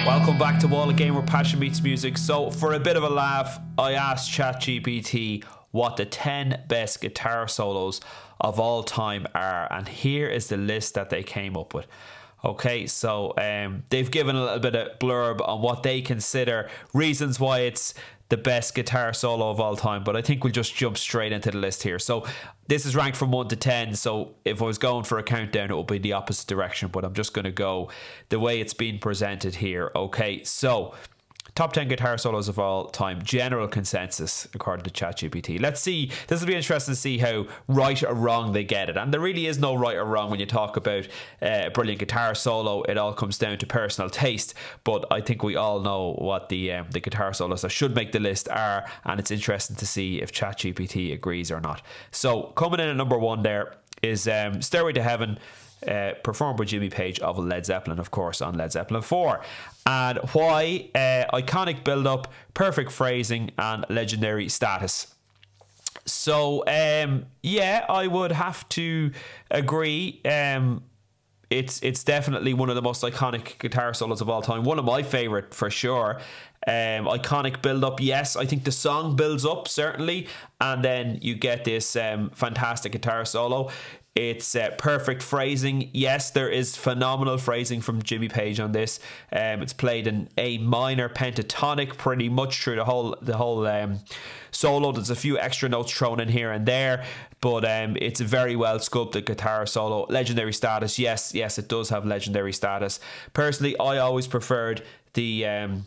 Welcome back to Wall of Game where passion meets music. So for a bit of a laugh, I asked ChatGPT what the 10 best guitar solos of all time are, and here is the list that they came up with. Okay, so they've given a little bit of blurb on what they consider reasons why it's the best guitar solo of all time, but I think we'll just jump straight into the list here. So this is ranked from 1 to 10, so if I was going for a countdown, it would be the opposite direction, but I'm just going to go the way it's been presented here. Okay, so top 10 guitar solos of all time, general consensus according to ChatGPT. Let's see, this will be interesting to see how right or wrong they get it. And there really is no right or wrong when you talk about a brilliant guitar solo. It all comes down to personal taste. But I think we all know what the guitar solos that should make the list are, and it's interesting to see if ChatGPT agrees or not. So coming in at number 1 there is Stairway to Heaven, performed by Jimmy Page of Led Zeppelin, of course, on Led Zeppelin 4. And why? Iconic build-up, perfect phrasing, and legendary status. So, yeah, I would have to agree. It's definitely one of the most iconic guitar solos of all time. One of my favourite, for sure. Iconic build-up, yes. I think the song builds up, certainly. And then you get this fantastic guitar solo. It's perfect phrasing. Yes, there is phenomenal phrasing from Jimmy Page on this. It's played in A minor pentatonic pretty much through the whole solo. There's a few extra notes thrown in here and there, but it's a very well sculpted guitar solo. Legendary status, yes, it does have legendary status. Personally, I always preferred the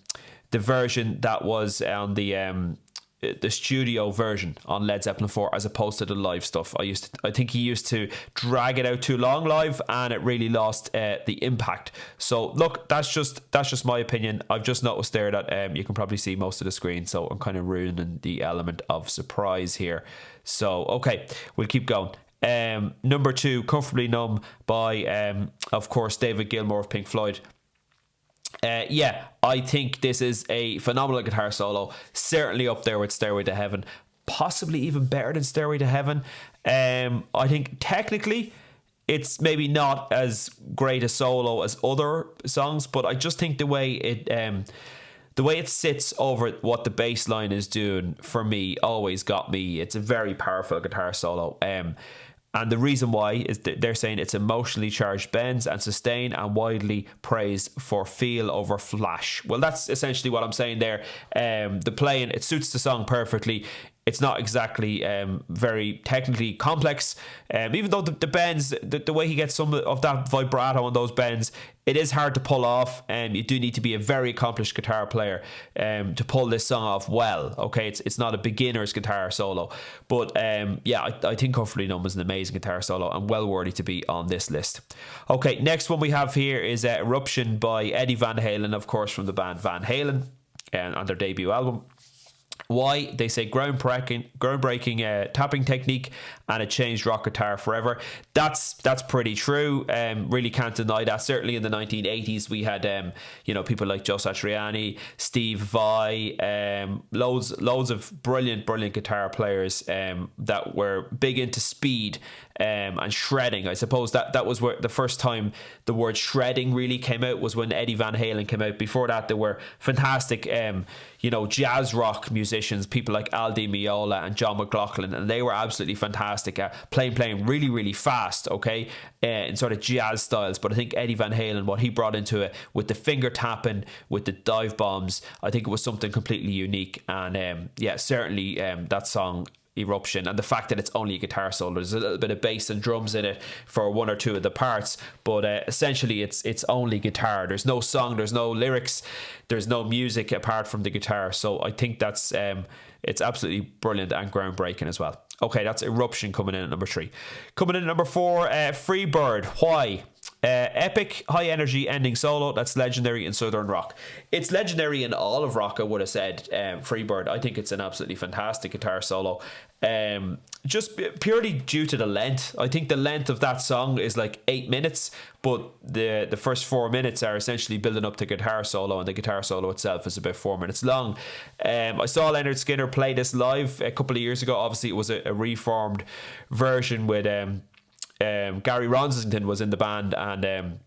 version that was on the studio version on Led Zeppelin 4 as opposed to the live stuff. I think he used to drag it out too long live, and it really lost the impact. So look, that's just my opinion. I've just noticed there that you can probably see most of the screen, so I'm kind of ruining the element of surprise here. So okay, we'll keep going. Number 2, Comfortably Numb by of course David Gilmour of Pink Floyd. Yeah, I think this is a phenomenal guitar solo, certainly up there with Stairway to Heaven, possibly even better than Stairway to Heaven. I think technically it's maybe not as great a solo as other songs, but I just think the way it sits over what the bass line is doing for me always got me. It's a very powerful guitar solo. And the reason why is that they're saying it's emotionally charged bends and sustain and widely praised for feel over flash. Well, that's essentially what I'm saying there. The playing, it suits the song perfectly. It's not exactly very technically complex. Even though the bends, the way he gets some of that vibrato on those bends, it is hard to pull off. You do need to be a very accomplished guitar player to pull this song off well. Okay, it's not a beginner's guitar solo. But yeah, I think Comfortably Numb is an amazing guitar solo and well worthy to be on this list. Okay, next one we have here is Eruption by Eddie Van Halen, of course, from the band Van Halen on their debut album. Why? They say groundbreaking tapping technique, and it changed rock guitar forever. That's pretty true. Really can't deny that. Certainly in the 1980s, we had people like Joe Satriani, Steve Vai, loads of brilliant guitar players that were big into speed and shredding. I suppose that was where the first time the word shredding really came out, was when Eddie Van Halen came out. Before that, there were fantastic jazz rock musicians, people like Al Di Meola and John McLaughlin, and they were absolutely fantastic at playing really fast, okay, in sort of jazz styles. But I think Eddie Van Halen, what he brought into it with the finger tapping, with the dive bombs, I think it was something completely unique. And yeah, certainly that song Eruption, and the fact that it's only a guitar solo, there's a little bit of bass and drums in it for one or two of the parts, but essentially it's only guitar. There's no song, there's no lyrics, there's no music apart from the guitar. So I think that's it's absolutely brilliant and groundbreaking as well. Okay, that's Eruption coming in at number 3. Coming in at number 4, Freebird. Why? Epic, high energy ending solo that's legendary in Southern rock. It's legendary in all of rock, I would have said. Freebird, I think it's an absolutely fantastic guitar solo. Just purely due to the length. I think the length of that song is like 8 minutes, but the first 4 minutes are essentially building up the guitar solo, and the guitar solo itself is about 4 minutes long. I saw Leonard Skinner play this live a couple of years ago. Obviously it was a reformed version with Gary Ronsington was in the band, and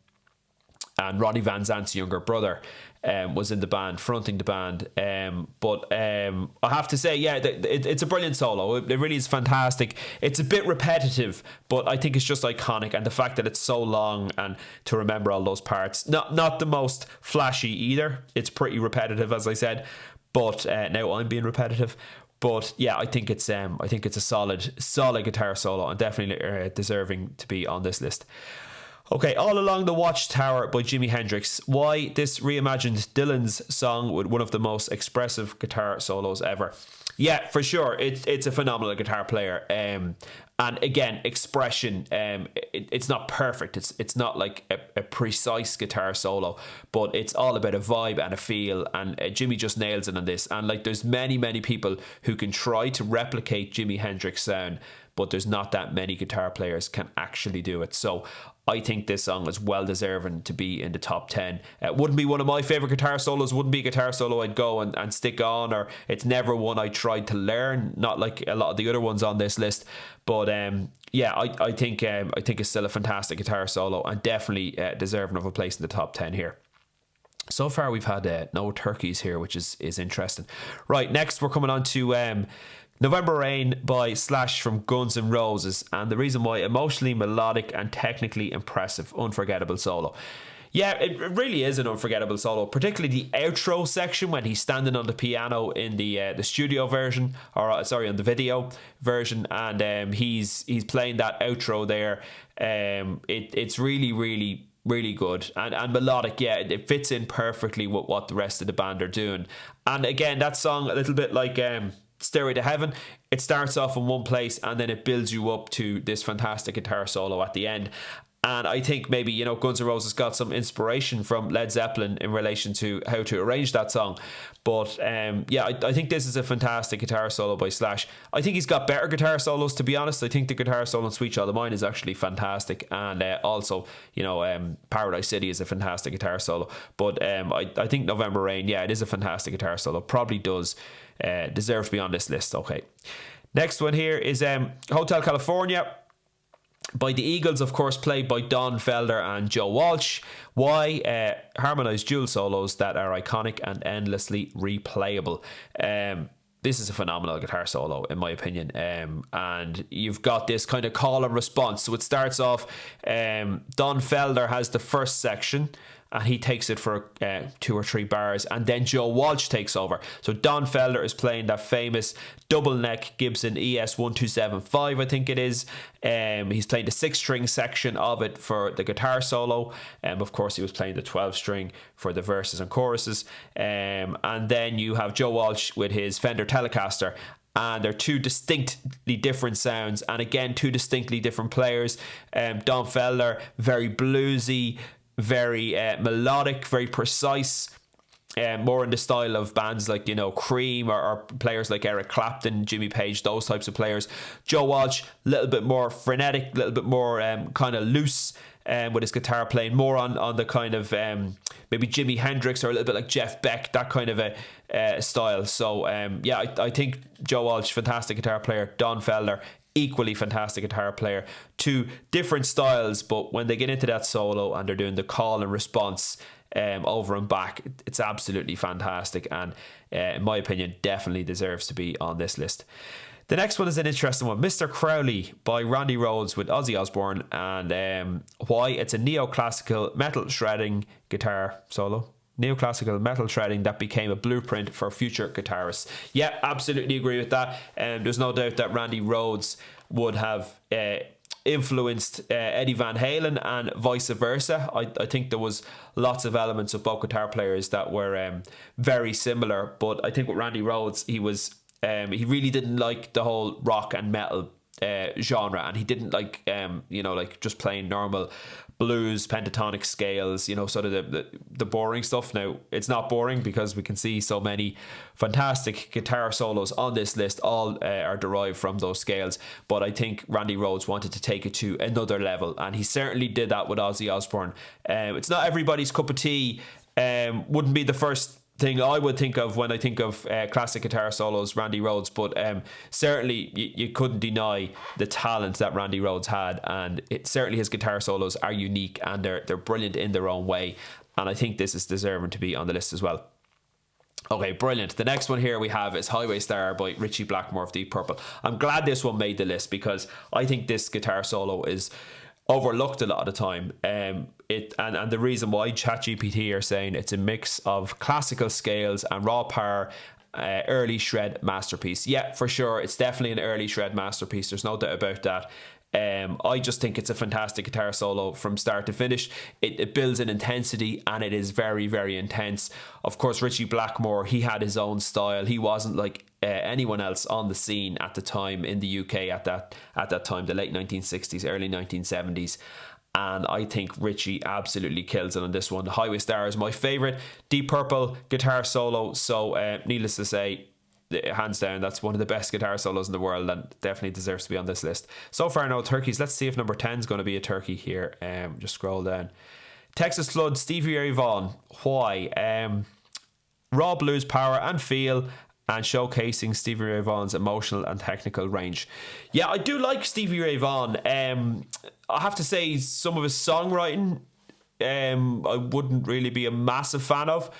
Ronnie Van Zant's younger brother. was in the band, fronting the band. But I have to say, yeah, it's a brilliant solo. It really is fantastic. It's a bit repetitive, but I think it's just iconic. And the fact that it's so long and to remember all those parts, not the most flashy either. It's pretty repetitive, as I said. But now I'm being repetitive. But yeah, I think it's a solid guitar solo and definitely deserving to be on this list. Okay, All Along the Watchtower by Jimi Hendrix. Why this reimagined Dylan's song with one of the most expressive guitar solos ever? Yeah, for sure. It's a phenomenal guitar player. And again, expression. It's not perfect. It's not like a precise guitar solo, but it's all about a vibe and a feel. And Jimmy just nails it on this. And like, there's many people who can try to replicate Jimi Hendrix sound, but there's not that many guitar players can actually do it. So I think this song is well deserving to be in the top 10. Wouldn't be one of my favourite guitar solos, wouldn't be a guitar solo I'd go and stick on, or it's never one I tried to learn, not like a lot of the other ones on this list. But yeah, I think it's still a fantastic guitar solo and definitely deserving of a place in the top 10 here. So far we've had no turkeys here, which is interesting. Right, next we're coming on to November Rain by Slash from Guns N' Roses, and the reason why: emotionally melodic and technically impressive, unforgettable solo. Yeah, it really is an unforgettable solo, particularly the outro section when he's standing on the piano in the studio version, or sorry, on the video version, and he's playing that outro there. It's really good and melodic. Yeah, it fits in perfectly with what the rest of the band are doing. And again, that song, a little bit like Stairway to Heaven, it starts off in one place and then it builds you up to this fantastic guitar solo at the end. And I think maybe, you know, Guns N' Roses got some inspiration from Led Zeppelin in relation to how to arrange that song. But yeah, I think this is a fantastic guitar solo by Slash. I think he's got better guitar solos, to be honest. I think the guitar solo in Sweet Child of Mine is actually fantastic. And also, you know, Paradise City is a fantastic guitar solo. But I think November Rain, yeah, it is a fantastic guitar solo. Probably does deserve to be on this list. Okay. Next one here is Hotel California by the Eagles, of course, played by Don Felder and Joe Walsh. Why? Harmonised dual solos that are iconic and endlessly replayable. This is a phenomenal guitar solo, in my opinion. And you've got this kind of call and response. So it starts off, Don Felder has the first section, and he takes it for 2 or 3 bars, and then Joe Walsh takes over. So Don Felder is playing that famous double neck Gibson ES1275, I think it is. He's playing the 6-string section of it for the guitar solo. Of course, he was playing the 12-string for the verses and choruses. And then you have Joe Walsh with his Fender Telecaster. And they're 2 distinctly different sounds, and again, 2 distinctly different players. Don Felder, very bluesy, very melodic, very precise, more in the style of bands like, you know, Cream or players like Eric Clapton, Jimmy Page, those types of players. Joe Walsh, a little bit more frenetic, a little bit more kind of loose with his guitar playing, more on the kind of maybe Jimi Hendrix or a little bit like Jeff Beck, that kind of a style. So yeah, I think Joe Walsh, fantastic guitar player. Don Felder, equally fantastic guitar player. 2 different styles, but when they get into that solo and they're doing the call and response over and back, it's absolutely fantastic, and in my opinion definitely deserves to be on this list. The next one is an interesting one, Mr. Crowley by Randy Rhoads with Ozzy Osbourne, and why? It's a neoclassical metal shredding guitar solo. Neoclassical metal shredding that became a blueprint for future guitarists. Yeah, absolutely agree with that. There's no doubt that Randy Rhoads would have influenced Eddie Van Halen and vice versa. I think there was lots of elements of both guitar players that were very similar, but I think with Randy Rhoads, he really didn't like the whole rock and metal genre, and he didn't like you know, like just playing normal blues, pentatonic scales, you know, sort of the boring stuff. Now, it's not boring because we can see so many fantastic guitar solos on this list. All are derived from those scales, but I think Randy Rhoads wanted to take it to another level, and he certainly did that with Ozzy Osbourne. It's not everybody's cup of tea. Wouldn't be the first thing I would think of when I think of classic guitar solos, Randy Rhoads, but certainly you couldn't deny the talent that Randy Rhoads had, and certainly his guitar solos are unique and they're brilliant in their own way. and I think this is deserving to be on the list as well. Okay, brilliant. The next one here we have is Highway Star by Ritchie Blackmore of Deep Purple. I'm glad this one made the list because I think this guitar solo is overlooked a lot of the time. And the reason why ChatGPT are saying it's a mix of classical scales and raw power, early shred masterpiece. Yeah, for sure, it's definitely an early shred masterpiece. There's no doubt about that. I just think it's a fantastic guitar solo from start to finish. It builds in intensity and it is very, very intense. Of course, Ritchie Blackmore, he had his own style. He wasn't like anyone else on the scene at the time in the UK at that time, the late 1960s, early 1970s. And I think Ritchie absolutely kills it on this one. Highway Star is my favourite Deep Purple guitar solo. So needless to say, hands down, that's one of the best guitar solos in the world and definitely deserves to be on this list. So far, no turkeys. Let's see if number 10 is going to be a turkey here. Just scroll down. Texas Flood, Stevie Ray Vaughan. Why? Raw blues power and feel, and showcasing Stevie Ray Vaughan's emotional and technical range. Yeah, I do like Stevie Ray Vaughan. I have to say, some of his songwriting, I wouldn't really be a massive fan of.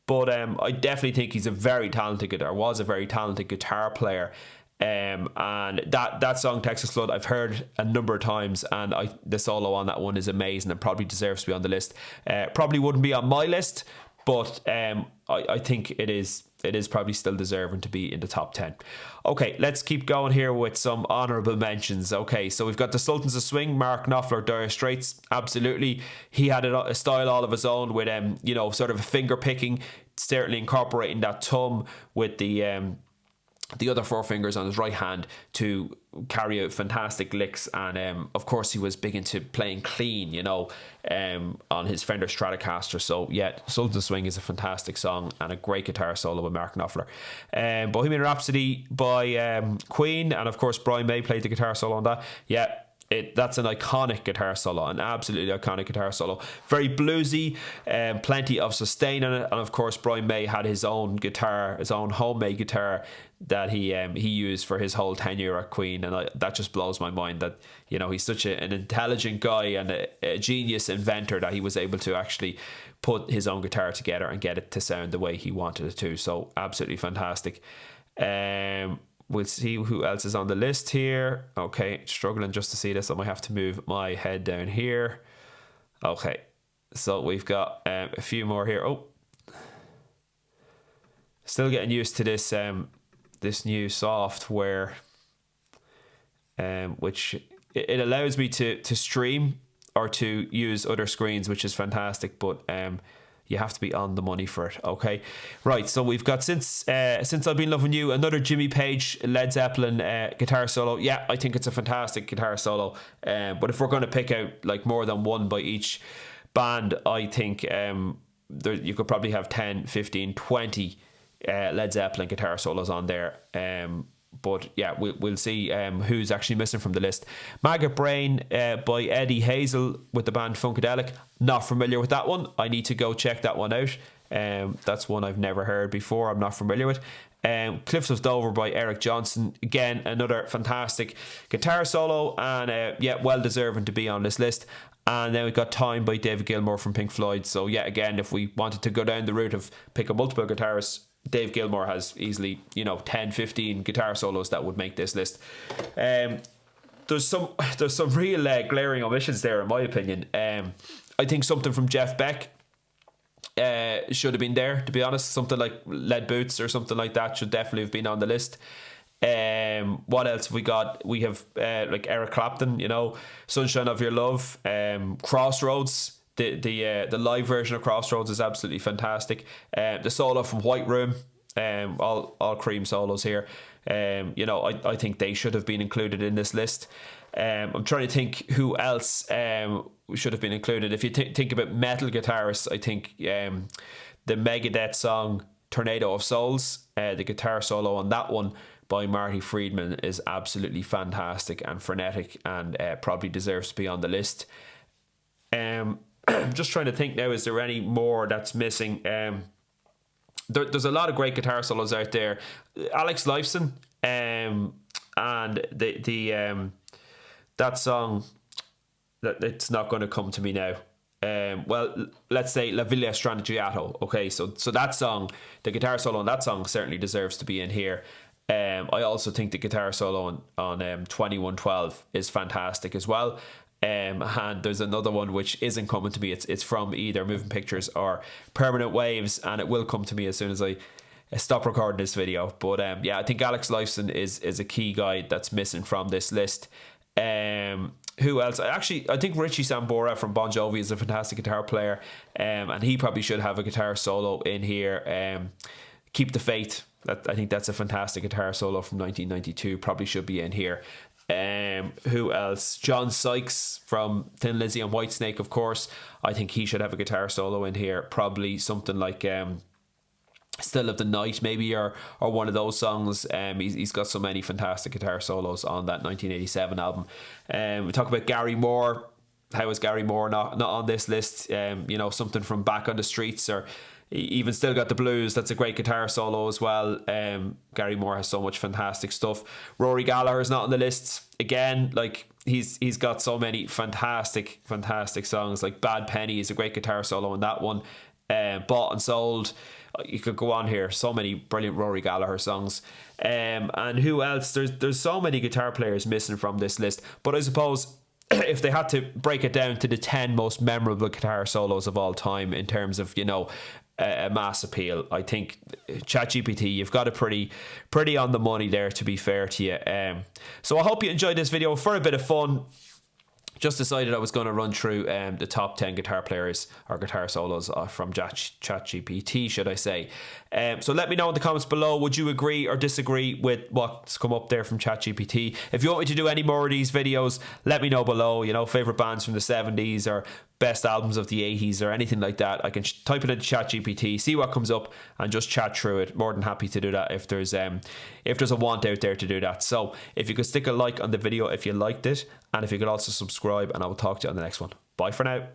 But I definitely think he's a very talented guitar player. And that song, Texas Flood, I've heard a number of times, and the solo on that one is amazing and probably deserves to be on the list. Probably wouldn't be on my list, but I think it is probably still deserving to be in the top 10. Okay, let's keep going here with some honourable mentions. Okay, so we've got the Sultans of Swing, Mark Knopfler, Dire Straits. Absolutely, he had a style all of his own with sort of a finger picking, certainly incorporating that thumb with the other four fingers on his right hand to carry out fantastic licks. And of course he was big into playing clean, on his Fender Stratocaster. So yeah, Sultans of Swing is a fantastic song and a great guitar solo with Mark Knopfler. Bohemian Rhapsody by Queen, and of course Brian May played the guitar solo on that. Yeah, that's an iconic guitar solo, an absolutely iconic guitar solo. Very bluesy, plenty of sustain in it, and of course Brian May had his own guitar, his own homemade guitar that he used for his whole tenure at Queen, and that just blows my mind that he's such an intelligent guy and a genius inventor that he was able to actually put his own guitar together and get it to sound the way he wanted it to. So absolutely fantastic. We'll see who else is on the list here. Okay, struggling just to see this. I might have to move my head down here. Okay, so we've got a few more here. Oh, still getting used to this this new software, which it allows me to stream or to use other screens, which is fantastic. But you have to be on the money for it. Okay, right. So we've got Since I've Been Loving You, another Jimmy Page, Led Zeppelin guitar solo. Yeah, I think it's a fantastic guitar solo. But if we're going to pick out like more than one by each band, I think you could probably have 10, 15, 20 Led Zeppelin guitar solos on there. But yeah, we'll see who's actually missing from the list. Maggot Brain by Eddie Hazel with the band Funkadelic. Not familiar with that one. I need to go check that one out. That's one I've never heard before. I'm not familiar with. Cliffs of Dover by Eric Johnson. Again, another fantastic guitar solo, and well deserving to be on this list. And then we've got Time by David Gilmour from Pink Floyd. So yeah, again, if we wanted to go down the route of picking multiple guitarists, Dave Gilmour has easily 10, 15 guitar solos that would make this list. There's some real glaring omissions there in my opinion. I think something from Jeff Beck should have been there, to be honest. Something like Lead Boots or something like that should definitely have been on the list. What else have we got? We have like Eric Clapton, Sunshine of Your Love, Crossroads. The live version of Crossroads is absolutely fantastic. The solo from White Room, all Cream solos here. I think they should have been included in this list. I'm trying to think who else should have been included. If you think about metal guitarists, I think the Megadeth song Tornado of Souls, the guitar solo on that one by Marty Friedman is absolutely fantastic and frenetic, and probably deserves to be on the list. I'm just trying to think now, is there any more that's missing? There's a lot of great guitar solos out there. Alex Lifeson, and the that song, that it's not going to come to me now. well, let's say La Villa Strangiato. Okay, so that song, the guitar solo on that song certainly deserves to be in here. I also think the guitar solo on 2112 is fantastic as well. And there's another one which isn't coming to me. It's from either Moving Pictures or Permanent Waves, and it will come to me as soon as I stop recording this video. But yeah, I think Alex Lifeson is a key guy that's missing from this list. Who else? I think Richie Sambora from Bon Jovi is a fantastic guitar player, and he probably should have a guitar solo in here. Keep the Faith. I think that's a fantastic guitar solo from 1992. Probably should be in here. Who else? John Sykes from Thin Lizzy and Whitesnake, of course. I think he should have a guitar solo in here. Probably something like Still of the Night, maybe, or one of those songs. He's got so many fantastic guitar solos on that 1987 album. We talk about Gary Moore. How is Gary Moore not on this list? Something from Back on the Streets, or even Still Got the Blues. That's a great guitar solo as well. Gary Moore has so much fantastic stuff. Rory Gallagher is not on the list again. Like he's got so many fantastic songs. Like Bad Penny is a great guitar solo in that one. Bought and Sold. You could go on here. So many brilliant Rory Gallagher songs. And who else? There's so many guitar players missing from this list. But I suppose if they had to break it down to the 10 most memorable guitar solos of all time in terms of, a mass appeal, I think ChatGPT, you've got it pretty on the money there, to be fair to you. So I hope you enjoyed this video. For a bit of fun, just decided I was going to run through the top 10 guitar players or guitar solos from ChatGPT, should I say. So let me know in the comments below, would you agree or disagree with what's come up there from ChatGPT? If you want me to do any more of these videos, let me know below. Favourite bands from the 70s or best albums of the 80s or anything like that. I can type it into ChatGPT, see what comes up, and just chat through it. More than happy to do that if there's a want out there to do that. So if you could stick a like on the video if you liked it, and if you could also subscribe, and I will talk to you on the next one. Bye for now.